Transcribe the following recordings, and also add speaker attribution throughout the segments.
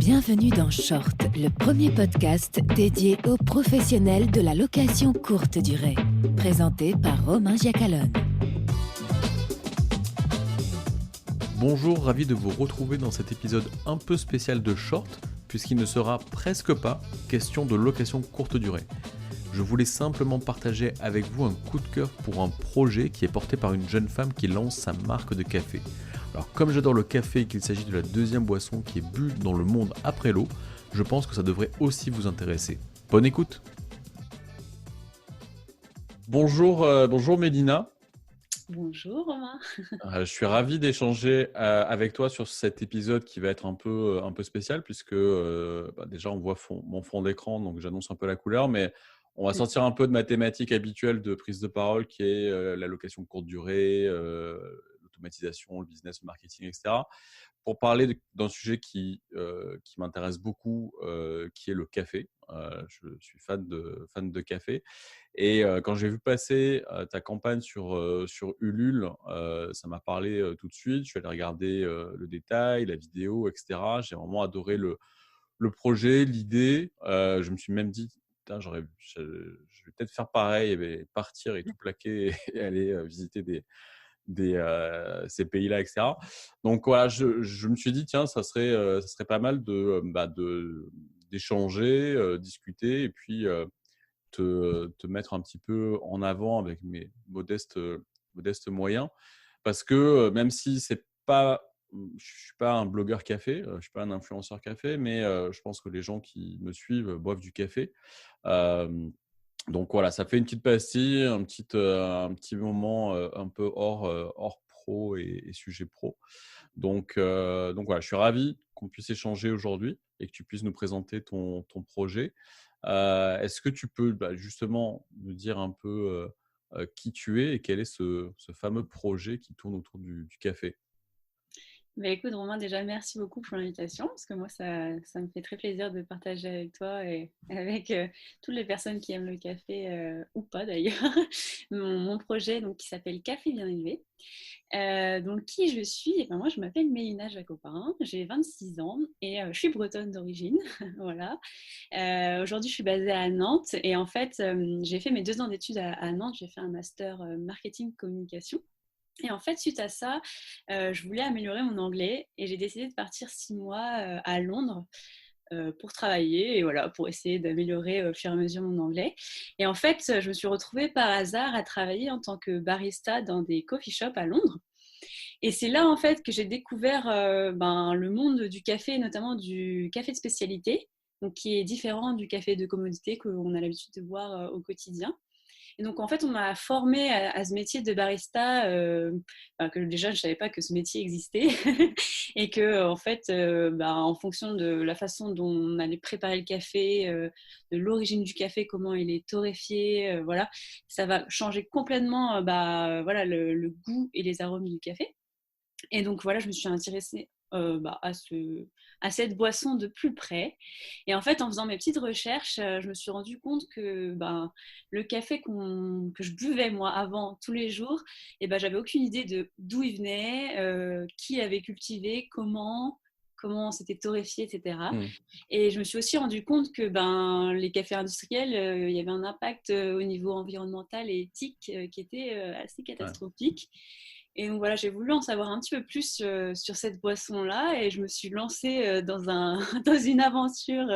Speaker 1: Bienvenue dans Short, le premier podcast dédié aux professionnels de la location courte durée. Présenté par Romain Giacalone.
Speaker 2: Bonjour, ravi de vous retrouver dans cet épisode un peu spécial de Short, puisqu'il ne sera presque pas question de location courte durée. Je voulais simplement partager avec vous un coup de cœur pour un projet qui est porté par une jeune femme qui lance sa marque de café. Alors comme j'adore le café et qu'il s'agit de la deuxième boisson qui est bue dans le monde après l'eau, je pense que ça devrait aussi vous intéresser. Bonne écoute. Bonjour Mélina.
Speaker 3: Bonjour Romain.
Speaker 2: Je suis ravi d'échanger avec toi sur cet épisode qui va être un peu spécial puisque déjà on voit mon fond d'écran, donc j'annonce un peu la couleur, mais on va sortir un peu de ma thématique habituelle de prise de parole qui est la location courte durée, l'automatisation, le business, le marketing, etc. Pour parler d'un sujet qui m'intéresse beaucoup, qui est le café. Je suis fan de café. Et quand j'ai vu passer ta campagne sur Ulule, ça m'a parlé tout de suite. Je suis allé regarder le détail, la vidéo, etc. J'ai vraiment adoré le projet, l'idée. Je me suis même dit, putain, je vais peut-être faire pareil, et partir et tout plaquer et aller visiter ces pays-là, etc. Donc voilà, je me suis dit, tiens, ça serait pas mal d'échanger, discuter et puis te mettre un petit peu en avant avec mes modestes moyens. Parce que même si je ne suis pas un blogueur café, je ne suis pas un influenceur café, mais je pense que les gens qui me suivent boivent du café. Donc voilà, ça fait une petite pastille, un petit moment un peu hors pro et sujet pro. Donc voilà, je suis ravi qu'on puisse échanger aujourd'hui et que tu puisses nous présenter ton projet. Est-ce que tu peux justement nous dire un peu qui tu es et quel est ce fameux projet qui tourne autour du café?
Speaker 3: Écoute Romain, déjà merci beaucoup pour l'invitation parce que moi ça me fait très plaisir de partager avec toi et avec toutes les personnes qui aiment le café ou pas d'ailleurs mon projet donc, qui s'appelle Café Bien Élevé. Donc qui je suis? Moi je m'appelle Mélina Jacopin, j'ai 26 ans et je suis bretonne d'origine. Voilà. Aujourd'hui je suis basée à Nantes et en fait j'ai fait mes 2 ans d'études à Nantes, j'ai fait un master marketing communication. Et en fait, suite à ça, je voulais améliorer mon anglais et j'ai décidé de partir 6 mois à Londres pour travailler et voilà, pour essayer d'améliorer au fur et à mesure mon anglais. Et en fait, je me suis retrouvée par hasard à travailler en tant que barista dans des coffee shops à Londres. Et c'est là en fait que j'ai découvert le monde du café, notamment du café de spécialité, donc qui est différent du café de commodité qu'on a l'habitude de boire au quotidien. Et donc, en fait, on m'a formée à ce métier de barista, que déjà, je ne savais pas que ce métier existait. Et que, en fait, en fonction de la façon dont on allait préparer le café, de l'origine du café, comment il est torréfié, voilà, ça va changer complètement voilà, le goût et les arômes du café. Et donc voilà, je me suis intéressée à cette boisson de plus près. Et en fait, en faisant mes petites recherches, je me suis rendu compte que le café que je buvais moi avant tous les jours, j'avais aucune idée de d'où il venait, qui l'avait cultivé, comment c'était torréfié, etc. Et je me suis aussi rendu compte que les cafés industriels, il y avait un impact au niveau environnemental et éthique qui était assez catastrophique. Et donc voilà, j'ai voulu en savoir un petit peu plus sur cette boisson-là et je me suis lancée dans une aventure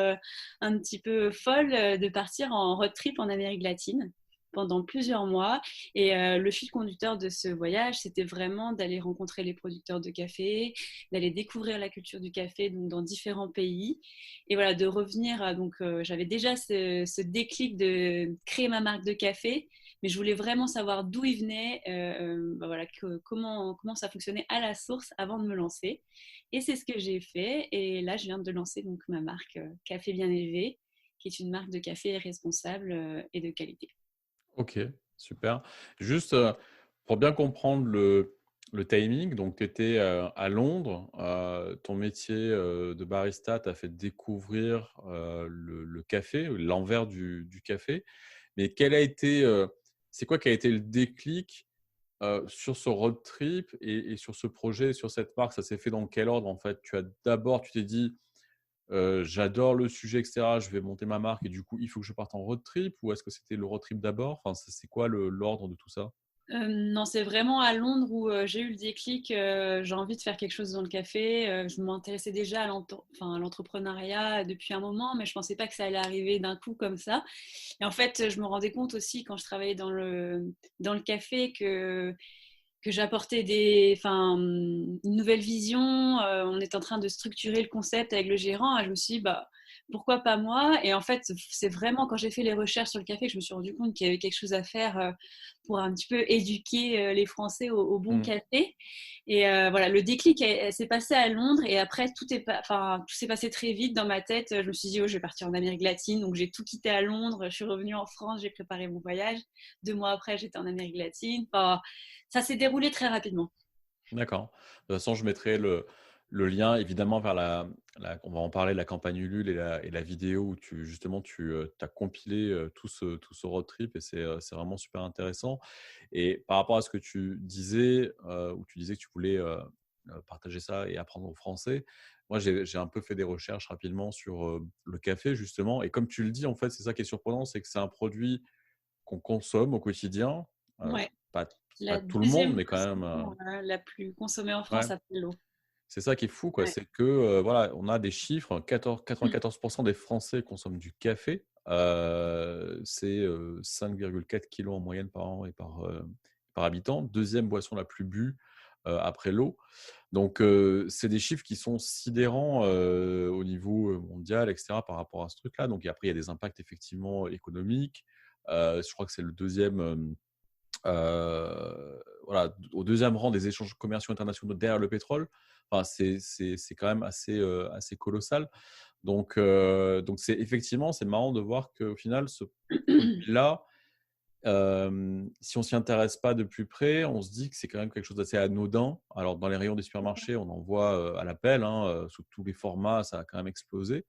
Speaker 3: un petit peu folle de partir en road trip en Amérique latine pendant plusieurs mois. Et le fil conducteur de ce voyage, c'était vraiment d'aller rencontrer les producteurs de café, d'aller découvrir la culture du café donc, dans différents pays. Et voilà, de revenir. J'avais déjà ce déclic de créer ma marque de café, mais je voulais vraiment savoir d'où il venait, comment ça fonctionnait à la source avant de me lancer. Et c'est ce que j'ai fait. Et là, je viens de lancer donc ma marque Café Bien Élevé, qui est une marque de café responsable et de qualité.
Speaker 2: Ok, super. Juste pour bien comprendre le timing, donc tu étais à Londres, ton métier de barista t'a fait découvrir le café, l'envers du café. Mais c'est quoi qui a été le déclic sur ce road trip et sur ce projet, sur cette marque? Ça s'est fait dans quel ordre en fait? Tu t'es dit, j'adore le sujet, etc. Je vais monter ma marque et du coup, il faut que je parte en road trip ou est-ce que c'était le road trip d'abord? Enfin, c'est quoi l'ordre de tout ça?
Speaker 3: Non, c'est vraiment à Londres où j'ai eu le déclic. J'ai envie de faire quelque chose dans le café. Je m'intéressais déjà à l'entrepreneuriat depuis un moment, mais je ne pensais pas que ça allait arriver d'un coup comme ça. Et en fait, je me rendais compte aussi quand je travaillais dans le café que j'apportais une nouvelle vision. On est en train de structurer le concept avec le gérant. Et je me suis dit, bah, pourquoi pas moi? Et en fait, c'est vraiment quand j'ai fait les recherches sur le café que je me suis rendu compte qu'il y avait quelque chose à faire pour un petit peu éduquer les Français au bon
Speaker 2: Mmh.
Speaker 3: café. Et voilà, le déclic s'est passé à Londres et après tout s'est passé très vite dans ma tête. Je me suis dit, oh, je vais partir en Amérique latine. Donc j'ai tout quitté à Londres. Je suis revenue en France, j'ai préparé mon voyage. 2 mois après, j'étais en Amérique latine. Enfin, ça s'est déroulé très rapidement.
Speaker 2: D'accord. De toute façon, je mettrai le lien évidemment vers on va en parler, la campagne Ulule et la vidéo où justement tu as compilé tout ce road trip et c'est vraiment super intéressant. Et par rapport à ce que tu disais, où tu disais que tu voulais partager ça et apprendre au français, moi j'ai un peu fait des recherches rapidement sur le café justement. Et comme tu le dis, en fait, c'est ça qui est surprenant, c'est que c'est un produit qu'on consomme au quotidien. euh,
Speaker 3: Ouais.
Speaker 2: pas, pas
Speaker 3: La
Speaker 2: tout le monde,
Speaker 3: deuxième
Speaker 2: mais quand même.
Speaker 3: boisson la plus consommée en
Speaker 2: Ouais.
Speaker 3: France après l'eau.
Speaker 2: C'est ça qui est fou, quoi.
Speaker 3: Ouais.
Speaker 2: C'est que, voilà, on a des chiffres, 94% des Français consomment du café. C'est 5,4 kilos en moyenne par an et par habitant. Deuxième boisson la plus bue après l'eau. Donc, c'est des chiffres qui sont sidérants au niveau mondial, etc., par rapport à ce truc-là. Donc, et après, il y a des impacts effectivement économiques. Je crois que c'est le deuxième. Voilà, au deuxième rang des échanges commerciaux internationaux derrière le pétrole. Enfin, c'est quand même assez colossal. Donc c'est effectivement, c'est marrant de voir qu'au final, ce produit-là, si on s'y intéresse pas de plus près, on se dit que c'est quand même quelque chose d'assez anodin. Alors, dans les rayons des supermarchés, on en voit à l'appel, hein, sous tous les formats, ça a quand même explosé.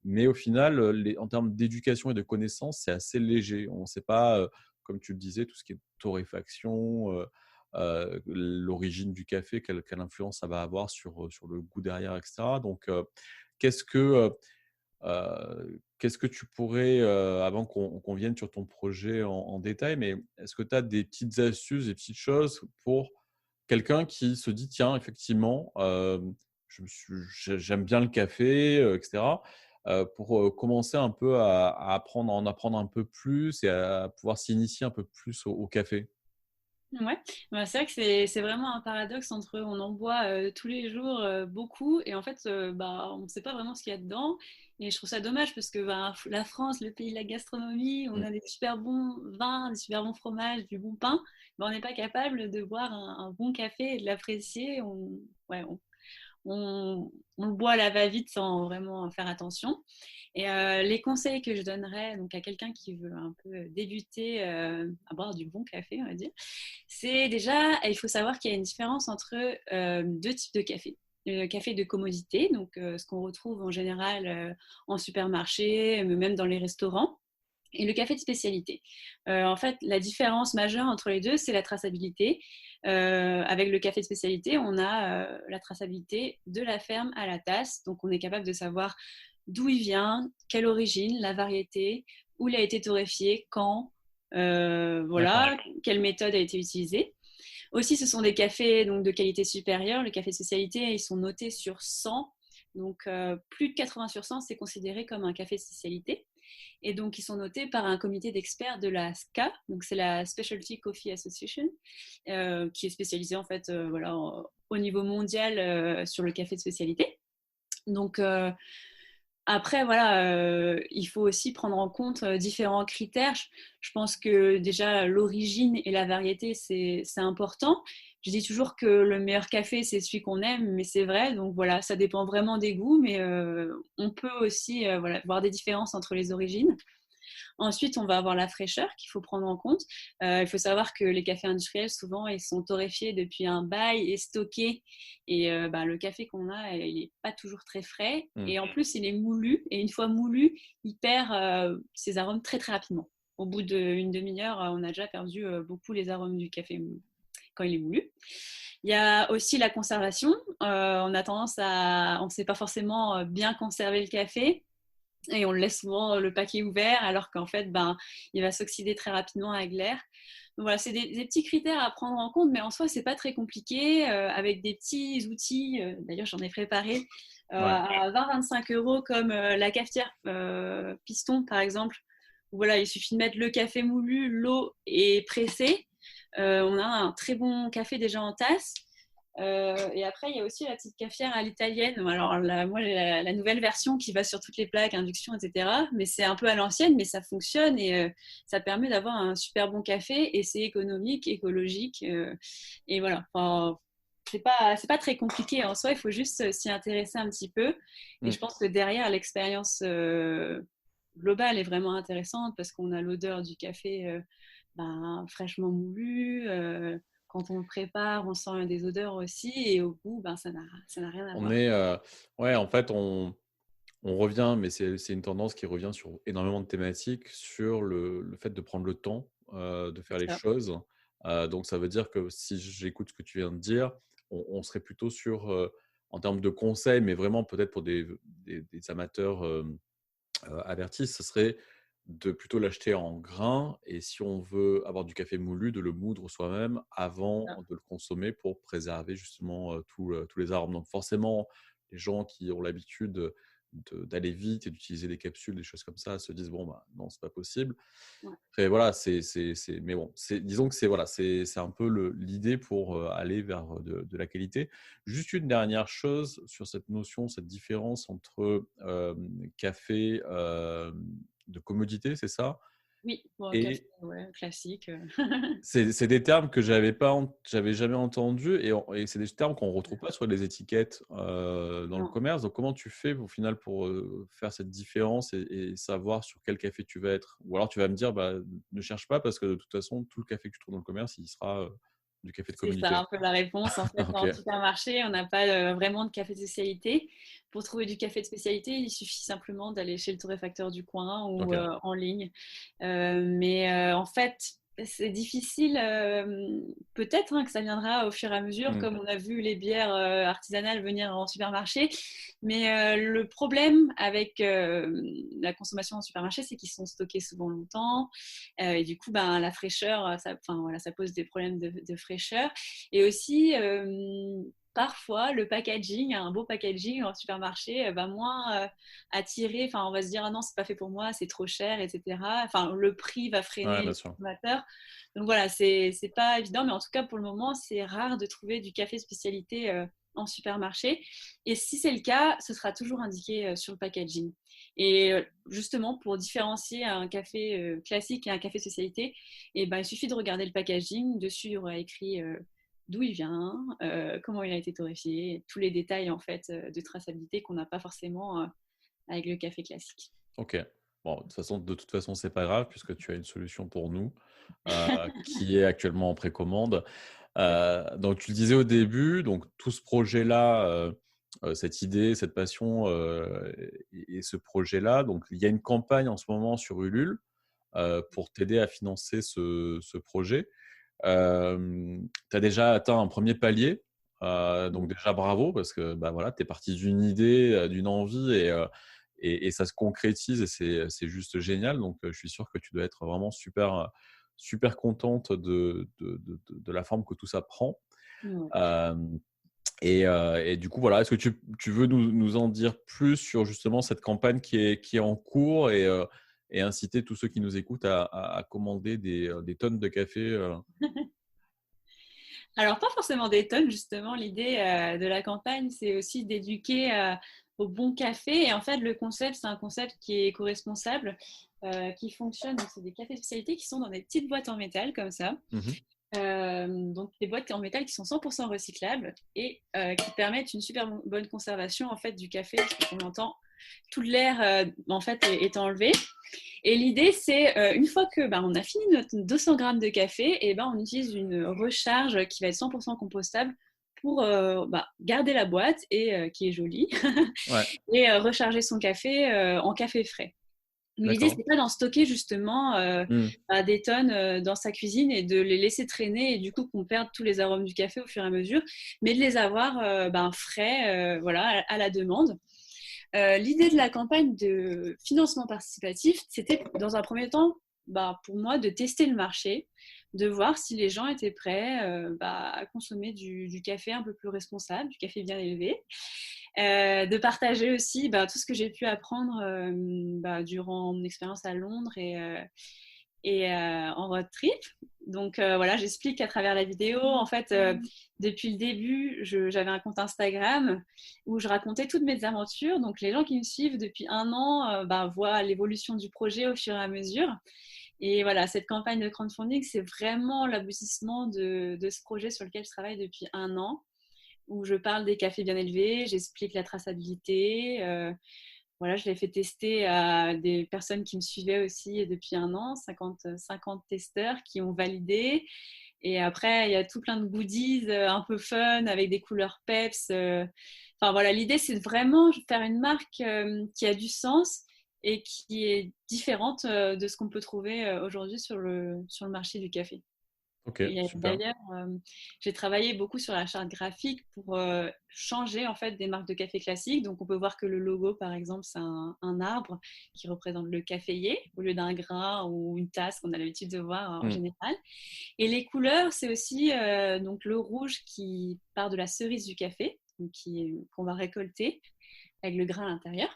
Speaker 2: Mais au final, en termes d'éducation et de connaissances, c'est assez léger. On ne sait pas, comme tu le disais, tout ce qui est torréfaction, l'origine du café, quelle influence ça va avoir sur le goût derrière, etc. Donc, qu'est-ce que, qu'est-ce que tu pourrais, avant qu'on vienne sur ton projet en détail, mais est-ce que tu as des petites astuces, des petites choses pour quelqu'un qui se dit, tiens, effectivement, j'aime bien le café, etc., pour commencer un peu à en apprendre un peu plus et à pouvoir s'initier un peu plus au café?
Speaker 3: Ouais, bah, c'est vrai que c'est vraiment un paradoxe entre on en boit tous les jours beaucoup et en fait bah, on ne sait pas vraiment ce qu'il y a dedans et je trouve ça dommage parce que bah, la France, le pays de la gastronomie, on
Speaker 2: Mmh.
Speaker 3: a des super bons vins, des super bons fromages, du bon pain, bah, on n'est pas capable de boire un bon café et de l'apprécier. Ouais, on le boit à la va-vite sans vraiment faire attention. Et les conseils que je donnerais donc, à quelqu'un qui veut un peu débuter à boire du bon café, on va dire, c'est déjà, il faut savoir qu'il y a une différence entre deux types de café. Le café de commodité, donc ce qu'on retrouve en général en supermarché, mais même dans les restaurants, et le café de spécialité. En fait, la différence majeure entre les deux, c'est la traçabilité. Avec le café de spécialité, on a la traçabilité de la ferme à la tasse. Donc, on est capable de savoir d'où il vient, quelle origine, la variété, où il a été torréfié, quand,
Speaker 2: D'accord.
Speaker 3: voilà, quelle méthode a été utilisée. Aussi, ce sont des cafés donc, de qualité supérieure. Le café de spécialité, ils sont notés sur 100. Donc, plus de 80 sur 100, c'est considéré comme un café de spécialité. Et donc, ils sont notés par un comité d'experts de la SCA, donc c'est la Specialty Coffee Association, qui est spécialisée en fait voilà, au niveau mondial sur le café de spécialité. Donc, après, voilà, il faut aussi prendre en compte différents critères. Je pense que déjà, l'origine et la variété, c'est important. Je dis toujours que le meilleur café, c'est celui qu'on aime, mais c'est vrai. Donc voilà, ça dépend vraiment des goûts, mais on peut aussi voilà, voir des différences entre les origines. Ensuite, on va avoir la fraîcheur qu'il faut prendre en compte. Il faut savoir que les cafés industriels, souvent, ils sont torréfiés depuis un bail et stockés. Et bah, le café qu'on a, il n'est pas toujours très frais.
Speaker 2: Mmh.
Speaker 3: Et en plus, il est moulu. Et une fois moulu, il perd ses arômes très, très rapidement. Au bout d'une demi-heure, on a déjà perdu beaucoup les arômes du café. quand il est moulu. Il y a aussi la conservation. On a tendance on ne sait pas forcément bien conserver le café. Et on le laisse souvent le paquet ouvert alors qu'en fait, il va s'oxyder très rapidement avec l'air. Donc voilà, c'est des petits critères à prendre en compte, mais en soi, c'est pas très compliqué. Avec des petits outils, d'ailleurs, j'en ai préparé à 20-25 euros, comme la cafetière piston, par exemple. Voilà, il suffit de mettre le café moulu, l'eau et pressé. On a un très bon café déjà en tasse. Et après, il y a aussi la petite cafetière à l'italienne. Alors, moi, j'ai la nouvelle version qui va sur toutes les plaques, induction, etc. Mais c'est un peu à l'ancienne, mais ça fonctionne et ça permet d'avoir un super bon café et c'est économique, écologique. Et voilà. Enfin, c'est pas très compliqué en soi. Il faut juste s'y intéresser un petit peu. Et je pense que derrière, l'expérience globale est vraiment intéressante parce qu'on a l'odeur du café fraîchement moulu. Quand on le prépare, on sent des odeurs aussi et au goût, ça n'a rien à voir.
Speaker 2: En fait, on revient, mais c'est une tendance qui revient sur énormément de thématiques, sur le fait de prendre le temps de faire les choses. Donc, ça veut dire que si j'écoute ce que tu viens de dire, on serait plutôt sur, en termes de conseils, mais vraiment peut-être pour des amateurs avertis, ce serait de plutôt l'acheter en grains et si on veut avoir du café moulu, de le moudre soi-même avant de le consommer pour préserver justement tous les arômes. Donc forcément, les gens qui ont l'habitude d'aller vite et d'utiliser des capsules, des choses comme ça, se disent bon, non, c'est pas possible. Après, voilà, mais bon, disons que c'est un peu l'idée pour aller vers de la qualité. Juste une dernière chose sur cette notion, cette différence entre café de commodité, c'est ça?
Speaker 3: Oui, pour un
Speaker 2: Et
Speaker 3: café classique.
Speaker 2: c'est des termes que j'avais jamais entendus et c'est des termes qu'on ne retrouve pas sur les étiquettes dans le commerce. Donc, comment tu fais au final pour faire cette différence et savoir sur quel café tu vas être? Ou alors tu vas me dire, ne cherche pas parce que de toute façon, tout le café que tu trouves dans le commerce, il sera du café de
Speaker 3: C'est
Speaker 2: commodité.
Speaker 3: ça un peu la réponse. En fait,
Speaker 2: Ok.
Speaker 3: dans le supermarché, on n'a pas vraiment de café de spécialité. Pour trouver du café de spécialité, il suffit simplement d'aller chez le torréfacteur du coin ou
Speaker 2: Ok.
Speaker 3: en ligne. Mais en fait, c'est difficile. Peut-être que ça viendra au fur et à mesure, comme on a vu les bières artisanales venir en supermarché. Mais le problème avec la consommation en supermarché, c'est qu'ils sont stockés souvent longtemps. Et du coup, la fraîcheur, ça pose des problèmes de fraîcheur. Et aussi, parfois, le packaging, un beau packaging en supermarché va moins attirer. Enfin, on va se dire, ah non, c'est pas fait pour moi, c'est trop cher, etc. Enfin, le prix va freiner
Speaker 2: Bien
Speaker 3: les
Speaker 2: sûr.
Speaker 3: consommateurs. Donc voilà, c'est pas évident, mais en tout cas, pour le moment, c'est rare de trouver du café spécialité en supermarché. Et si c'est le cas, ce sera toujours indiqué sur le packaging. Et justement, pour différencier un café classique et un café spécialité, il suffit de regarder le packaging. Dessus, il y aura écrit d'où il vient, comment il a été torréfié, tous les détails en fait de traçabilité qu'on n'a pas forcément avec le café classique.
Speaker 2: Ok. Bon, de toute façon, c'est pas grave puisque tu as une solution pour nous qui est actuellement en précommande. Donc, tu le disais au début, donc tout ce projet-là, cette idée, cette passion et ce projet-là, donc il y a une campagne en ce moment sur Ulule pour t'aider à financer ce projet. Tu as déjà atteint un premier palier, donc déjà bravo parce que voilà, tu es parti d'une idée, d'une envie et ça se concrétise et c'est juste génial. Donc, je suis sûr que tu dois être vraiment super, super contente de la forme que tout ça prend.
Speaker 3: Ouais.
Speaker 2: Et du coup, voilà, est-ce que tu veux nous en dire plus sur justement cette campagne qui est en cours et inciter tous ceux qui nous écoutent à commander des tonnes de café
Speaker 3: Alors, pas forcément des tonnes, justement. L'idée de la campagne, c'est aussi d'éduquer au bon café. Et en fait, le concept, c'est un concept qui est éco-responsable, qui fonctionne. Donc, c'est des cafés spécialités qui sont dans des petites boîtes en métal, comme ça. Donc, des boîtes en métal qui sont 100% recyclables et qui permettent une super bonne conservation en fait, du café. Parce qu'on entend tout l'air en fait, est enlevé. Et l'idée, c'est une fois que on a fini notre 200 grammes de café, et on utilise une recharge qui va être 100% compostable pour garder la boîte et qui est jolie
Speaker 2: Ouais.
Speaker 3: et recharger son café en café frais. Donc, l'idée,
Speaker 2: D'accord.
Speaker 3: c'est pas d'en stocker justement
Speaker 2: Hmm.
Speaker 3: des tonnes dans sa cuisine et de les laisser traîner et du coup qu'on perde tous les arômes du café au fur et à mesure, mais de les avoir frais, voilà, à la demande. L'idée de la campagne de financement participatif, c'était dans un premier temps, pour moi, de tester le marché, de voir si les gens étaient prêts à consommer du café un peu plus responsable, du café bien élevé. De partager aussi tout ce que j'ai pu apprendre durant mon expérience à Londres et en road trip. Donc voilà, j'explique à travers la vidéo. En fait, depuis le début, j'avais un compte Instagram où je racontais toutes mes aventures. Donc les gens qui me suivent depuis un an voient l'évolution du projet au fur et à mesure. Et voilà, cette campagne de crowdfunding, c'est vraiment l'aboutissement de ce projet sur lequel je travaille depuis un an, où je parle des cafés bien élevés, j'explique la traçabilité. Voilà, je l'ai fait tester à des personnes qui me suivaient aussi depuis un an, 50 testeurs qui ont validé. Et après, il y a tout plein de goodies un peu fun avec des couleurs peps. Enfin voilà, l'idée, c'est vraiment faire une marque qui a du sens et qui est différente de ce qu'on peut trouver aujourd'hui sur le marché du café.
Speaker 2: Ok,
Speaker 3: Et
Speaker 2: super.
Speaker 3: d'ailleurs, j'ai travaillé beaucoup sur la charte graphique pour changer en fait des marques de café classiques. Donc, on peut voir que le logo, par exemple, c'est un arbre qui représente le caféier au lieu d'un grain ou une tasse qu'on a l'habitude de voir en
Speaker 2: Hmm.
Speaker 3: général. Et les couleurs, c'est aussi donc le rouge qui part de la cerise du café, donc qu'on va récolter avec le grain à l'intérieur.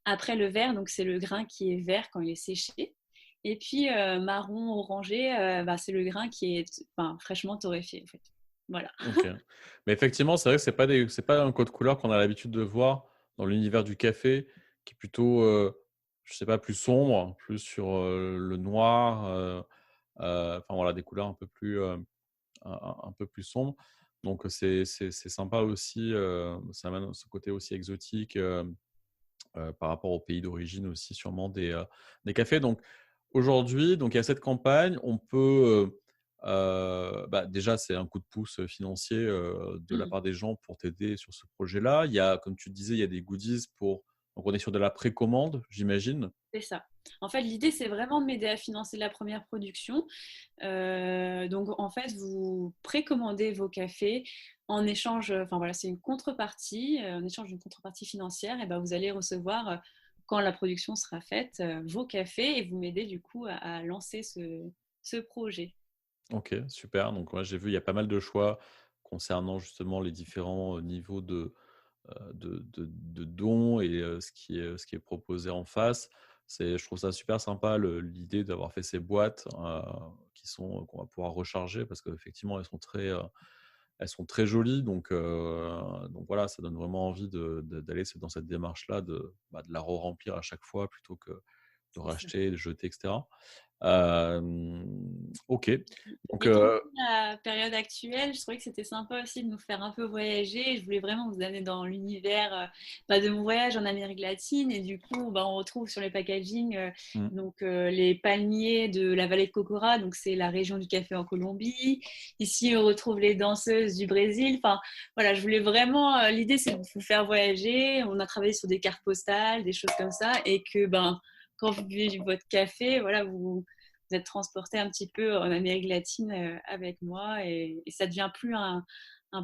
Speaker 3: Après le vert, donc c'est le grain qui est vert quand il est séché. Et puis marron orangé, c'est le grain qui est fraîchement torréfié en fait. Voilà.
Speaker 2: Ok. Mais effectivement, c'est vrai que c'est pas un code couleur qu'on a l'habitude de voir dans l'univers du café, qui est plutôt, je sais pas, plus sombre, plus sur le noir. Enfin voilà, des couleurs un peu plus sombres. Donc c'est sympa aussi. Ça amène ce côté aussi exotique par rapport au pays d'origine aussi, sûrement des cafés. Donc aujourd'hui, donc il y a cette campagne. On peut déjà, c'est un coup de pouce financier de la
Speaker 3: Mm.
Speaker 2: part des gens pour t'aider sur ce projet-là. Il y a, comme tu disais, il y a des goodies pour. Donc on est sur de la précommande, j'imagine.
Speaker 3: C'est ça. En fait, l'idée, c'est vraiment de m'aider à financer la première production. Donc, en fait, vous précommandez vos cafés en échange, enfin voilà, c'est une contrepartie, en échange d'une contrepartie financière, et vous allez recevoir, quand la production sera faite, vos cafés et vous m'aidez du coup à lancer ce projet.
Speaker 2: Ok, super. Donc moi, j'ai vu, il y a pas mal de choix concernant justement les différents niveaux de dons et ce qui est proposé en face. Je trouve ça super sympa l'idée d'avoir fait ces boîtes qu'on va pouvoir recharger parce qu'effectivement elles sont très jolies. Donc voilà, ça donne vraiment envie d'aller dans cette démarche-là, de la re-remplir à chaque fois plutôt que de
Speaker 3: C'est ça.
Speaker 2: racheter, de jeter, etc. Euh, ok. Donc,
Speaker 3: Et pour la période actuelle, je trouvais que c'était sympa aussi de nous faire un peu voyager. Je voulais vraiment vous amener dans l'univers de mon voyage en Amérique latine. Et du coup, on retrouve sur les packaging
Speaker 2: hmm,
Speaker 3: les palmiers de la vallée de Cocora. Donc, c'est la région du café en Colombie. Ici, on retrouve les danseuses du Brésil. Enfin, voilà, je voulais vraiment. L'idée, c'est de vous faire voyager. On a travaillé sur des cartes postales, des choses comme ça. Et que, quand vous buvez votre café, voilà, vous êtes transporté un petit peu en Amérique latine avec moi et ça devient plus un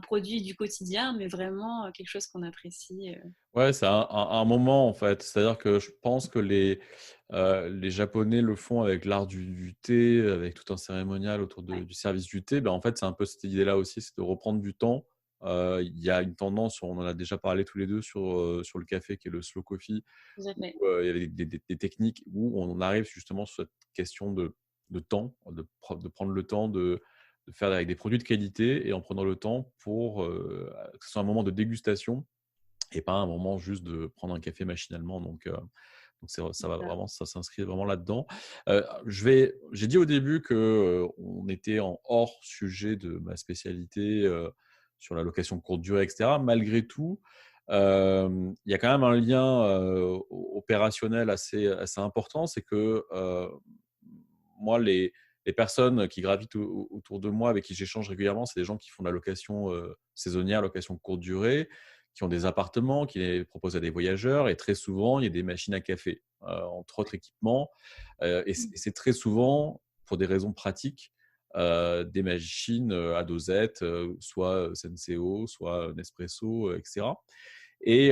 Speaker 3: produit du quotidien, mais vraiment quelque chose qu'on apprécie.
Speaker 2: ouais, c'est un moment en fait. C'est-à-dire que je pense que les Japonais le font avec l'art du thé, avec tout un cérémonial autour
Speaker 3: Ouais,
Speaker 2: du service du thé. Ben, en fait, c'est un peu cette idée-là aussi, c'est de reprendre du temps. Il y a une tendance, on en a déjà parlé tous les deux sur le café, qui est le slow coffee,
Speaker 3: tout à
Speaker 2: où
Speaker 3: fait.
Speaker 2: il y avait des techniques où on arrive justement sur cette question de temps, de prendre le temps de faire avec des produits de qualité et en prenant le temps pour que ce soit un moment de dégustation et pas un moment juste de prendre un café machinalement. Donc ça va vraiment, ça s'inscrit vraiment là-dedans. J'ai dit au début que on était en hors sujet de ma spécialité sur la location courte durée, etc. Malgré tout, il y a quand même un lien opérationnel assez important, c'est que moi, les personnes qui gravitent autour de moi, avec qui j'échange régulièrement, c'est des gens qui font de la location saisonnière, location courte durée, qui ont des appartements, qui les proposent à des voyageurs. Et très souvent, il y a des machines à café entre autres équipements. Et c'est très souvent, pour des raisons pratiques, des machines à dosette, soit Senseo, soit Nespresso, etc. Et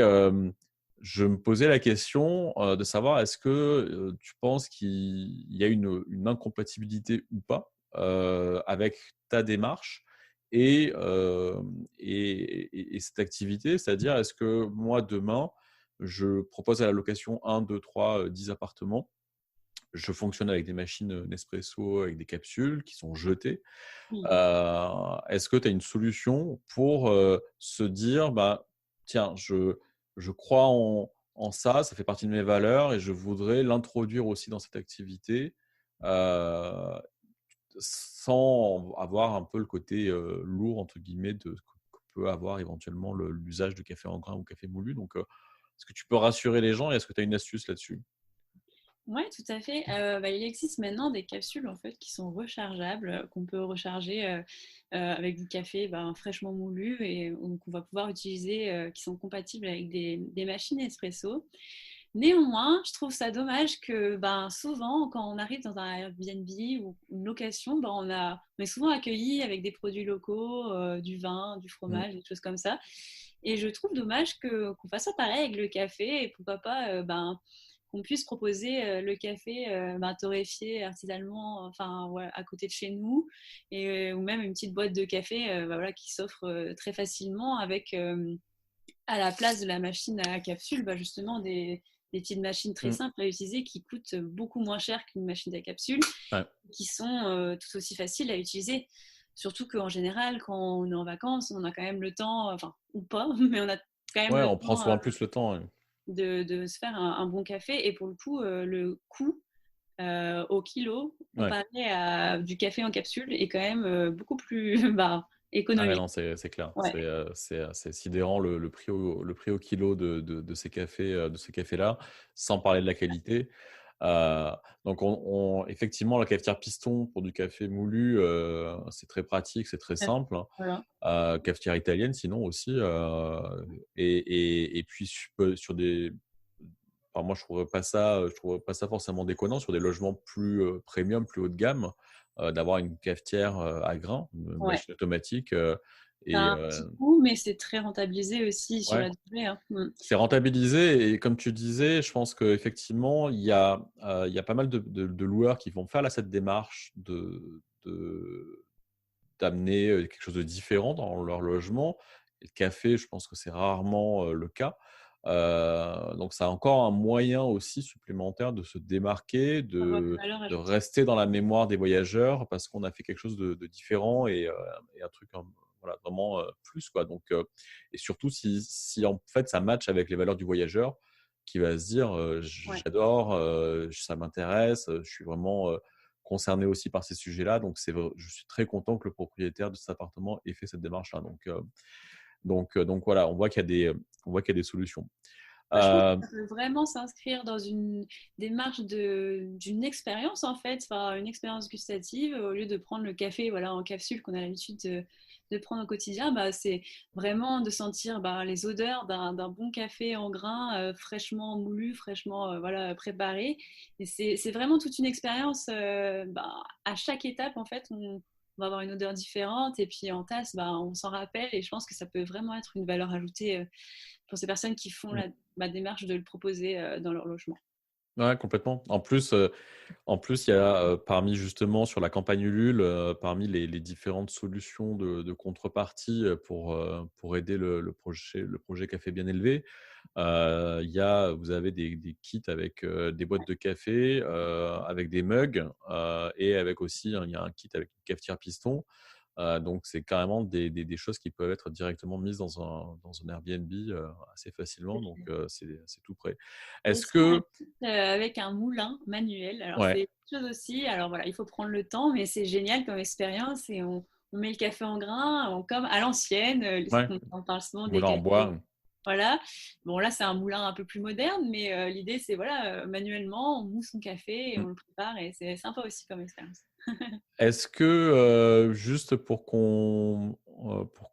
Speaker 2: je me posais la question de savoir est-ce que tu penses qu'il y a une incompatibilité ou pas avec ta démarche et, et cette activité, c'est-à-dire est-ce que moi demain, je propose à la location 1, 2, 3, 10 appartements, je fonctionne avec des machines Nespresso, avec des capsules qui sont jetées.
Speaker 3: Mmh.
Speaker 2: Est-ce que tu as une solution pour se dire, bah, tiens, je crois en ça, ça fait partie de mes valeurs et je voudrais l'introduire aussi dans cette activité sans avoir un peu le côté lourd, entre guillemets, que peut avoir éventuellement l'usage de café en grains ou café moulu. Donc, est-ce que tu peux rassurer les gens et est-ce que tu as une astuce là-dessus?
Speaker 3: Oui, tout à fait. Il existe maintenant des capsules en fait qui sont rechargeables, qu'on peut recharger avec du café fraîchement moulu et qu'on va pouvoir utiliser, qui sont compatibles avec des machines espresso. Néanmoins, je trouve ça dommage que souvent, quand on arrive dans un Airbnb ou une location, on est souvent accueilli avec des produits locaux, du vin, du
Speaker 2: Mmh.
Speaker 3: fromage, des choses comme ça. Et je trouve dommage qu'on fasse ça pareil avec le café et pourquoi pas qu'on puisse proposer le café torréfié artisanalement à côté de chez nous ou même une petite boîte de café qui s'offre très facilement avec à la place de la machine à capsule justement des petites machines très
Speaker 2: Mmh.
Speaker 3: simples à utiliser qui coûtent beaucoup moins cher qu'une machine à capsule,
Speaker 2: Ouais.
Speaker 3: qui sont tout aussi faciles à utiliser. Surtout qu'en général, quand on est en vacances, on a quand même le temps, ou pas, mais on a quand même
Speaker 2: Ouais,
Speaker 3: le
Speaker 2: on prend
Speaker 3: temps
Speaker 2: souvent plus le temps. Ouais.
Speaker 3: de se faire un bon café. Et pour le coup, le coût au kilo,
Speaker 2: Ouais.
Speaker 3: comparé à du café en capsule, est quand même beaucoup plus
Speaker 2: Ah ouais,
Speaker 3: économique.
Speaker 2: non, c'est clair.
Speaker 3: Ouais.
Speaker 2: C'est sidérant le prix au kilo de ces cafés, de ces cafés-là, sans parler de la qualité. Euh, donc, effectivement, la cafetière piston pour du café moulu, c'est très pratique, c'est très simple, hein.
Speaker 3: Voilà.
Speaker 2: Cafetière italienne, sinon aussi. Et puis, sur des. Enfin, moi, je trouverais pas ça forcément déconnant sur des logements plus premium, plus haut de gamme, d'avoir une cafetière à grains, une
Speaker 3: Ouais.
Speaker 2: machine automatique.
Speaker 3: Ça a
Speaker 2: Et
Speaker 3: un petit coût, mais c'est très rentabilisé aussi sur
Speaker 2: ouais,
Speaker 3: la durée, hein. Mm.
Speaker 2: c'est rentabilisé. Et comme tu disais, je pense qu'effectivement, il y a pas mal de loueurs qui vont faire là, cette démarche d'amener quelque chose de différent dans leur logement. Et le café, je pense que c'est rarement le cas. Donc, c'est encore un moyen aussi supplémentaire de se démarquer,
Speaker 3: Avoir une valeur
Speaker 2: de
Speaker 3: ajoutée.
Speaker 2: rester dans la mémoire des voyageurs parce qu'on a fait quelque chose de différent et un truc voilà, vraiment plus, quoi. Donc, et surtout, si en fait ça match avec les valeurs du voyageur qui va se dire
Speaker 3: Ouais.
Speaker 2: j'adore, ça m'intéresse, je suis vraiment concerné aussi par ces sujets-là. Donc, je suis très content que le propriétaire de cet appartement ait fait cette démarche-là. Donc voilà, on voit qu'il y a des solutions.
Speaker 3: Je pense que
Speaker 2: Euh,
Speaker 3: ça peut vraiment s'inscrire dans une démarche d'une expérience, en fait, une expérience gustative, au lieu de prendre le café en capsule qu'on a l'habitude de prendre au quotidien. C'est vraiment de sentir les odeurs d'un bon café en grains, fraîchement moulu, fraîchement préparé. Et c'est vraiment toute une expérience. À chaque étape, en fait, on va avoir une odeur différente et puis en tasse, on s'en rappelle et je pense que ça peut vraiment être une valeur ajoutée pour ces personnes qui font la démarche de le proposer dans leur logement.
Speaker 2: ouais, complètement. En plus, il y a parmi justement sur la campagne Ulule, parmi les différentes solutions de contrepartie pour aider le projet Café Bien Élevé, vous avez des kits avec des boîtes de café, avec des mugs et avec aussi, il y a un kit avec une cafetière piston. Donc, c'est carrément des choses qui peuvent être directement mises dans un Airbnb assez facilement. Donc, c'est tout prêt.
Speaker 3: Et
Speaker 2: Est-ce
Speaker 3: ça,
Speaker 2: que.
Speaker 3: avec un moulin manuel. Alors,
Speaker 2: Ouais,
Speaker 3: c'est quelque chose aussi. Alors, voilà, il faut prendre le temps, mais c'est génial comme expérience. Et on met le café en grain, comme à l'ancienne.
Speaker 2: ouais,
Speaker 3: On parle souvent des
Speaker 2: moulin en
Speaker 3: cafés.
Speaker 2: bois.
Speaker 3: Voilà. Bon, là, c'est un moulin un peu plus moderne, mais l'idée, c'est manuellement, on mousse son café et
Speaker 2: Mm.
Speaker 3: on le prépare. Et c'est sympa aussi comme expérience.
Speaker 2: Est-ce que, juste pour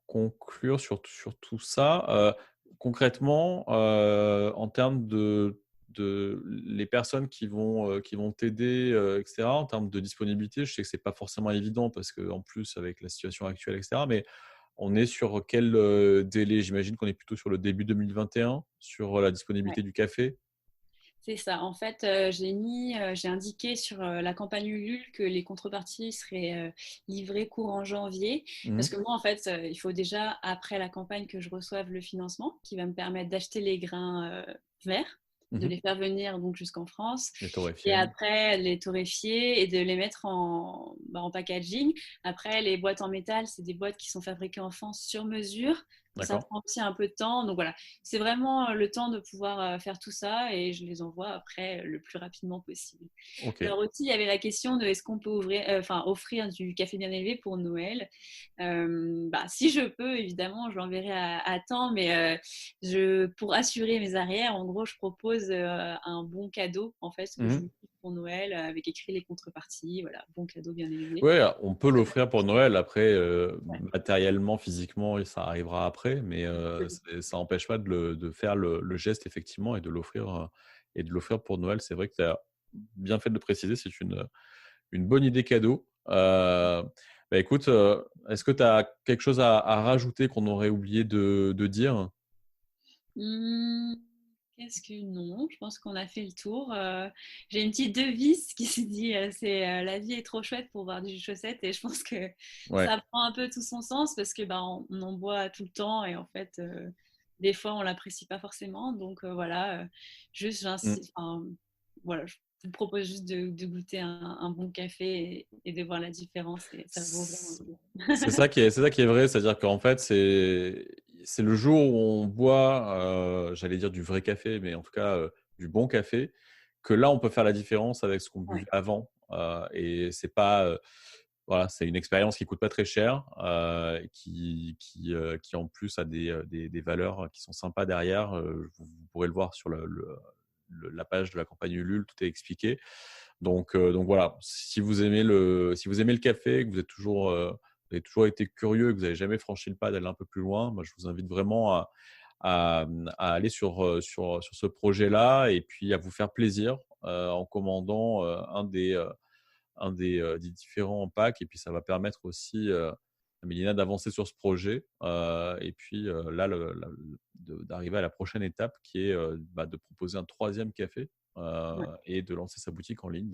Speaker 2: conclure sur tout ça, concrètement, en termes les personnes qui vont t'aider, etc., en termes de disponibilité, je sais que ce n'est pas forcément évident parce qu'en plus, avec la situation actuelle, etc., mais on est sur quel délai? J'imagine qu'on est plutôt sur le début 2021, sur la
Speaker 3: Ouais.
Speaker 2: disponibilité du café.
Speaker 3: C'est ça. En fait, j'ai indiqué sur la campagne Ulule que les contreparties seraient livrées courant janvier. Parce
Speaker 2: Mhm.
Speaker 3: que moi, en fait, il faut déjà, après la campagne, que je reçoive le financement qui va me permettre d'acheter les grains verts, de
Speaker 2: Mhm.
Speaker 3: les faire venir donc jusqu'en France.
Speaker 2: Les
Speaker 3: Et
Speaker 2: torréfiés.
Speaker 3: après, les torréfier et de les mettre en packaging. Après, les boîtes en métal, c'est des boîtes qui sont fabriquées en France sur mesure. Donc, ça
Speaker 2: D'accord.
Speaker 3: prend aussi un peu de temps. Donc, voilà, c'est vraiment le temps de pouvoir faire tout ça et je les envoie après le plus rapidement possible.
Speaker 2: Ok.
Speaker 3: Alors aussi, il y avait la question de est-ce qu'on peut offrir du café bien élevé pour Noël. Si je peux, évidemment, je l'enverrai à temps, mais pour assurer mes arrières, en gros, je propose un bon cadeau, en fait, que je
Speaker 2: Mhm.
Speaker 3: me kiffe pour Noël, avec écrit les contreparties, voilà, bon cadeau bien élevé.
Speaker 2: Ouais, on peut l'offrir pour Noël. Après,
Speaker 3: Ouais.
Speaker 2: matériellement, physiquement, ça arrivera après, mais ça n'empêche pas de faire le geste effectivement et de l'offrir pour Noël. C'est vrai que tu as bien fait de le préciser. C'est une bonne idée cadeau. Écoute, est-ce que tu as quelque chose à rajouter qu'on aurait oublié de dire?
Speaker 3: Hum, Qu'est-ce que non, je pense qu'on a fait le tour. J'ai une petite devise qui se dit c'est la vie est trop chouette pour voir du chaussette et je pense que
Speaker 2: Ouais.
Speaker 3: ça prend un peu tout son sens parce que on en boit tout le temps et en fait des fois on l'apprécie pas forcément donc voilà juste
Speaker 2: Mm.
Speaker 3: voilà je vous propose juste de goûter un bon café et de voir la différence et ça vaut vraiment le coup.
Speaker 2: C'est ça qui est vrai, c'est-à-dire qu'en fait, c'est le jour où on boit, j'allais dire du vrai café, mais en tout cas du bon café, que là, on peut faire la différence avec ce qu'on
Speaker 3: Ouais,
Speaker 2: buvait avant. Et c'est pas, voilà, c'est une expérience qui coûte pas très cher, qui en plus a des valeurs qui sont sympas derrière. Vous pourrez le voir sur la page de la campagne Ulule, tout est expliqué. Donc voilà, si vous aimez le café, que vous avez toujours été curieux et que vous n'avez jamais franchi le pas d'aller un peu plus loin, moi, je vous invite vraiment à aller sur ce projet-là et puis à vous faire plaisir en commandant des différents packs. Et puis, ça va permettre aussi à Mélina d'avancer sur ce projet. Et puis là, d'arriver à la prochaine étape qui est de proposer un troisième café
Speaker 3: ouais,
Speaker 2: et de lancer sa boutique en ligne.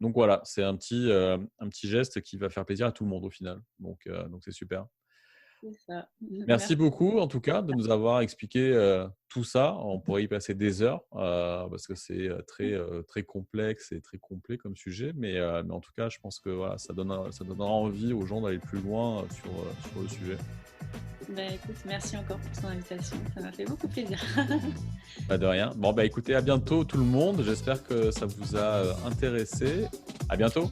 Speaker 2: Donc voilà, c'est un petit geste qui va faire plaisir à tout le monde au final. Donc c'est super.
Speaker 3: c'est ça.
Speaker 2: Merci
Speaker 3: Merci.
Speaker 2: beaucoup en tout cas de nous avoir expliqué tout ça. On pourrait y passer des heures parce que c'est très complexe et très complet comme sujet. Mais en tout cas, je pense que voilà, ça donnera envie aux gens d'aller plus loin sur le sujet.
Speaker 3: Écoute, merci encore pour ton invitation. Ça m'a fait beaucoup plaisir.
Speaker 2: Pas de rien. Bon, écoutez, à bientôt tout le monde. J'espère que ça vous a intéressé. À bientôt.